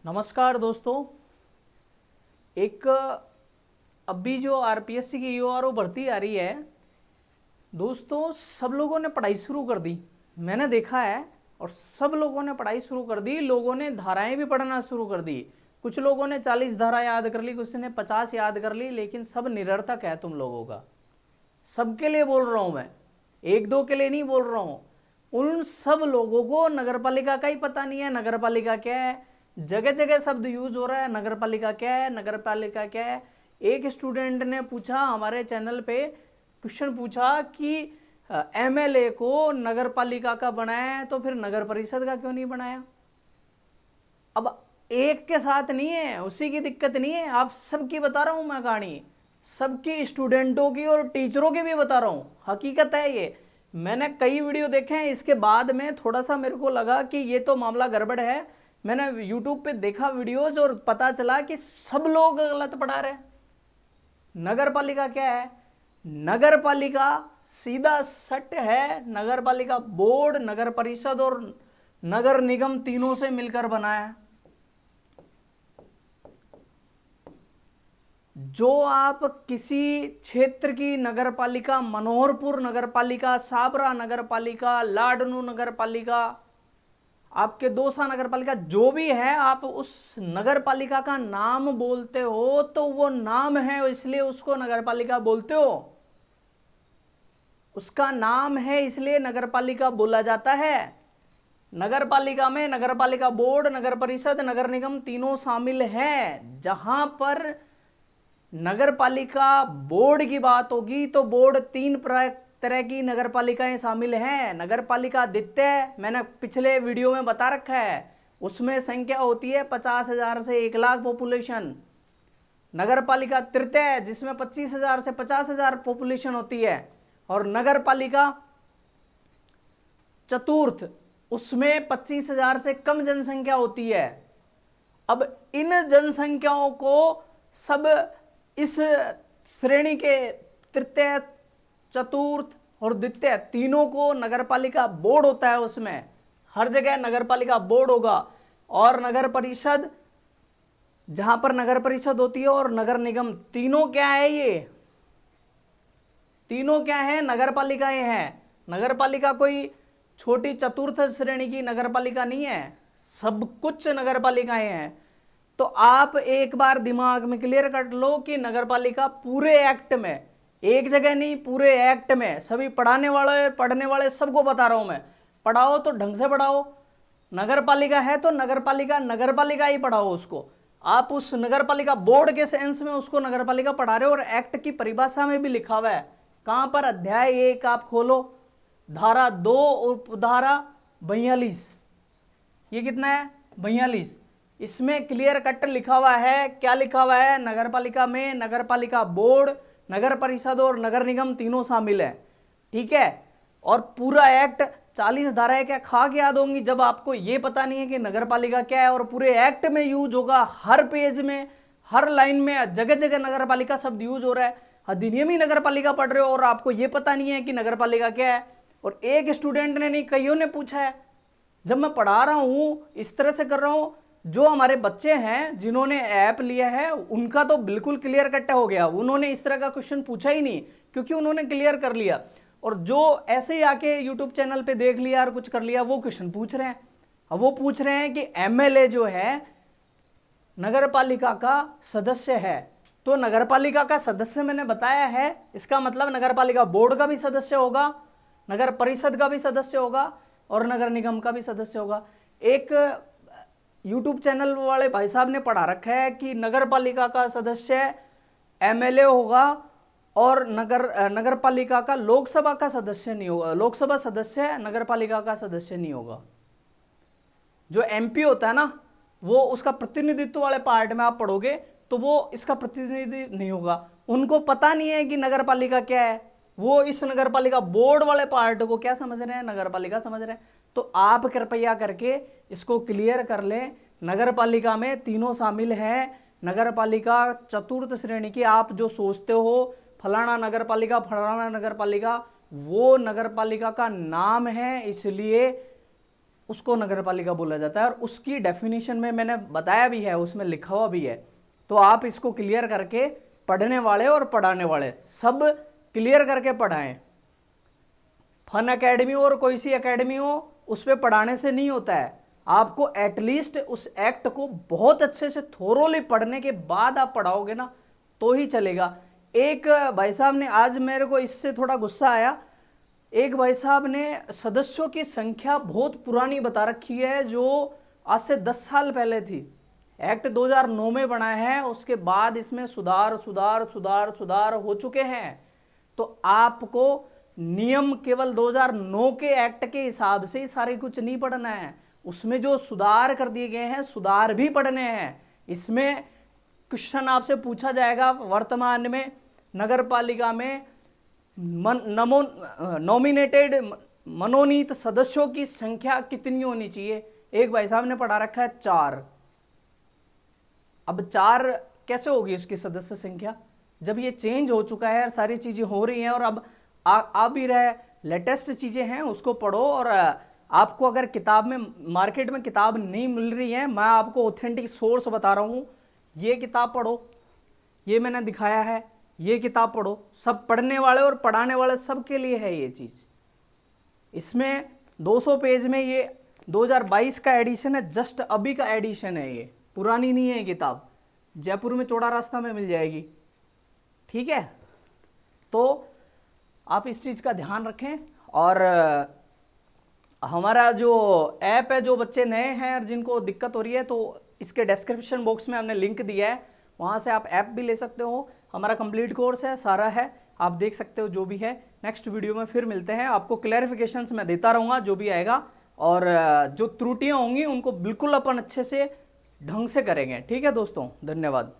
नमस्कार दोस्तों। एक अभी जो आरपीएससी की यूआरओ भर्ती आ रही है दोस्तों, सब लोगों ने पढ़ाई शुरू कर दी। मैंने देखा है और सब लोगों ने पढ़ाई शुरू कर दी। लोगों ने धाराएं भी पढ़ना शुरू कर दी। कुछ लोगों ने 40 धारा याद कर ली, कुछ ने 50 याद कर ली, लेकिन सब निरर्थक है तुम लोगों का। सबके लिए बोल रहा हूं मैं, एक दो के लिए नहीं बोल रहा हूं। उन सब लोगों को नगरपालिका का ही पता नहीं है नगरपालिका क्या है। जगह जगह शब्द यूज हो रहा है, नगरपालिका क्या है, नगरपालिका क्या है। एक स्टूडेंट ने पूछा हमारे चैनल पे, क्वेश्चन पूछा कि एमएलए को नगरपालिका का बनाया है तो फिर नगर परिषद का क्यों नहीं बनाया। अब एक के साथ नहीं है, उसी की दिक्कत नहीं है, आप सबकी बता रहा हूं मैं कहानी, सबकी, स्टूडेंटों की और टीचरों की भी बता रहा हूं। हकीकत है ये। मैंने कई वीडियो देखे हैं, इसके बाद में थोड़ा सा मेरे को लगा कि ये तो मामला गड़बड़ है। मैंने यूट्यूब पे देखा वीडियोस और पता चला कि सब लोग गलत पढ़ा रहे हैं। नगरपालिका क्या है? नगरपालिका सीधा सट है, नगरपालिका बोर्ड, नगर परिषद और नगर निगम तीनों से मिलकर बना है। जो आप किसी क्षेत्र की नगरपालिका, मनोहरपुर नगरपालिका, साबरा नगरपालिका, लाडनू नगरपालिका, आपके दौसा नगरपालिका, जो भी है, आप उस नगरपालिका का नाम बोलते हो तो वो नाम है, इसलिए उसको नगरपालिका बोलते हो। उसका नाम है इसलिए नगरपालिका बोला जाता है। नगरपालिका में नगरपालिका बोर्ड, नगर परिषद, नगर निगम तीनों शामिल हैं। जहां पर नगरपालिका बोर्ड की बात होगी तो बोर्ड तीन तरह की नगरपालिकाएं शामिल हैं। नगरपालिका द्वितीय, मैंने पिछले वीडियो में बता रखा है, उसमें संख्या होती है 50,000 से 1 लाख पॉपुलेशन। नगरपालिका तृतीय, जिसमें 25,000 से 50,000 पॉपुलेशन होती है। और नगरपालिका चतुर्थ, उसमें 25,000 से कम जनसंख्या होती है। अब इन जनसंख्याओं को सब इस श्रेणी के तृतीय, चतुर्थ और द्वितीय तीनों को नगरपालिका बोर्ड होता है। उसमें हर जगह नगरपालिका बोर्ड होगा। और नगर परिषद, जहां पर नगर परिषद होती है, और नगर निगम, तीनों क्या है? ये तीनों क्या है? नगरपालिकाएं हैं। नगरपालिका कोई छोटी चतुर्थ श्रेणी की नगरपालिका नहीं है, सब कुछ नगरपालिकाएं हैं। तो आप एक बार दिमाग में क्लियर कर लो कि नगरपालिका पूरे एक्ट में, एक जगह नहीं, पूरे एक्ट में, सभी पढ़ाने वाले, पढ़ने वाले सबको बता रहा हूं मैं, पढ़ाओ तो ढंग से पढ़ाओ। नगरपालिका है तो नगरपालिका नगरपालिका ही पढ़ाओ उसको। आप उस नगरपालिका बोर्ड के सेंस में उसको नगरपालिका पढ़ा रहे हो, और एक्ट की परिभाषा में भी लिखा हुआ है। कहां पर? अध्याय 1 आप खोलो, धारा 2 और धारा 42। ये कितना है? 42। इसमें क्लियर कट लिखा हुआ है। क्या लिखा हुआ है? नगरपालिका में नगरपालिका बोर्ड, नगर परिषद और नगर निगम तीनों शामिल है। ठीक है। और पूरा एक्ट 40 धाराएं क्या खा के याद होंगी जब आपको ये पता नहीं है कि नगरपालिका क्या है। और पूरे एक्ट में यूज होगा, हर पेज में, हर लाइन में, जगह जगह नगरपालिका शब्द यूज हो रहा है। अधिनियम ही नगरपालिका पढ़ रहे हो और आपको ये पता नहीं है कि नगरपालिका क्या है। और एक स्टूडेंट ने नहीं, कईयों ने पूछा है। जब मैं पढ़ा रहा हूं, इस तरह से कर रहा हूं, जो हमारे बच्चे हैं जिन्होंने ऐप लिया है उनका तो बिल्कुल क्लियर कट हो गया। उन्होंने इस तरह का क्वेश्चन पूछा ही नहीं, क्योंकि उन्होंने क्लियर कर लिया। और जो ऐसे ही आके यूट्यूब चैनल पे देख लिया और कुछ कर लिया, वो क्वेश्चन पूछ रहे हैं। अब वो पूछ रहे हैं कि एमएलए जो है नगरपालिका का सदस्य है, तो नगरपालिका का सदस्य मैंने बताया है, इसका मतलब नगरपालिका बोर्ड का भी सदस्य होगा, नगर परिषद का भी सदस्य होगा और नगर निगम का भी सदस्य होगा। एक यूट्यूब चैनल वाले भाई साहब ने पढ़ा रखा है कि नगरपालिका का सदस्य एमएलए होगा और नगरपालिका का लोकसभा का सदस्य नहीं होगा, लोकसभा सदस्य नगरपालिका का सदस्य नहीं होगा। जो एमपी होता है ना, वो उसका प्रतिनिधित्व वाले पार्ट में आप पढ़ोगे तो वो इसका प्रतिनिधि नहीं होगा। उनको पता नहीं है कि नगरपालिका क्या है, वो इस नगरपालिका बोर्ड वाले पार्ट को क्या समझ रहे हैं? नगरपालिका समझ रहे हैं। तो आप कृपया करके इसको क्लियर कर लें। नगरपालिका में तीनों शामिल हैं। नगरपालिका चतुर्थ श्रेणी की, आप जो सोचते हो फलाना नगरपालिका, फलाना नगरपालिका, वो नगरपालिका का नाम है, इसलिए उसको नगर पालिका बोला जाता है। और उसकी डेफिनेशन में मैंने बताया भी है, उसमें लिखा हुआ भी है। तो आप इसको क्लियर करके पढ़ने वाले और पढ़ाने वाले सब क्लियर करके पढ़ाएं। फन एकेडमी और कोई सी एकेडमी हो, उस पर पढ़ाने से नहीं होता है। आपको एटलीस्ट उस एक्ट को बहुत अच्छे से थोरोली पढ़ने के बाद आप पढ़ाओगे ना तो ही चलेगा। एक भाई साहब ने, आज मेरे को इससे थोड़ा गुस्सा आया, एक भाई साहब ने सदस्यों की संख्या बहुत पुरानी बता रखी है, जो आज से 10 साल पहले थी। एक्ट 2009 में बना है, उसके बाद इसमें सुधार सुधार सुधार सुधार हो चुके हैं। तो आपको नियम केवल 2009 के एक्ट के हिसाब से ही सारे कुछ नहीं पढ़ना है, उसमें जो सुधार कर दिए गए हैं सुधार भी पढ़ने हैं। इसमें क्वेश्चन आपसे पूछा जाएगा, वर्तमान में नगर पालिका में नॉमिनेटेड मनोनीत सदस्यों की संख्या कितनी होनी चाहिए। एक भाई साहब ने पढ़ा रखा है 4। अब 4 कैसे होगी उसकी सदस्य संख्या, जब ये चेंज हो चुका है, सारी चीजें हो रही हैं और अब आ भी रहे, लेटेस्ट चीजें हैं, उसको पढ़ो। और आपको अगर किताब में, मार्केट में किताब नहीं मिल रही है, मैं आपको ऑथेंटिक सोर्स बता रहा हूं, ये किताब पढ़ो, ये मैंने दिखाया है, ये किताब पढ़ो। सब पढ़ने वाले और पढ़ाने वाले सबके लिए है ये चीज। इसमें 200 पेज में, ये 2022 का एडिशन है, जस्ट अभी का एडिशन है, ये पुरानी नहीं है किताब, जयपुर में चौड़ा रास्ता में मिल जाएगी। ठीक है, तो आप इस चीज का ध्यान रखें। और हमारा जो ऐप है, जो बच्चे नए हैं और जिनको दिक्कत हो रही है, तो इसके डिस्क्रिप्शन बॉक्स में हमने लिंक दिया है, वहां से आप ऐप भी ले सकते हो। हमारा कंप्लीट कोर्स है, सारा है, आप देख सकते हो जो भी है। नेक्स्ट वीडियो में फिर मिलते हैं, आपको क्लैरिफिकेशंस मैं देता रहूँगा जो भी आएगा, और जो त्रुटियाँ होंगी उनको बिल्कुल अपन अच्छे से ढंग से करेंगे। ठीक है दोस्तों, धन्यवाद।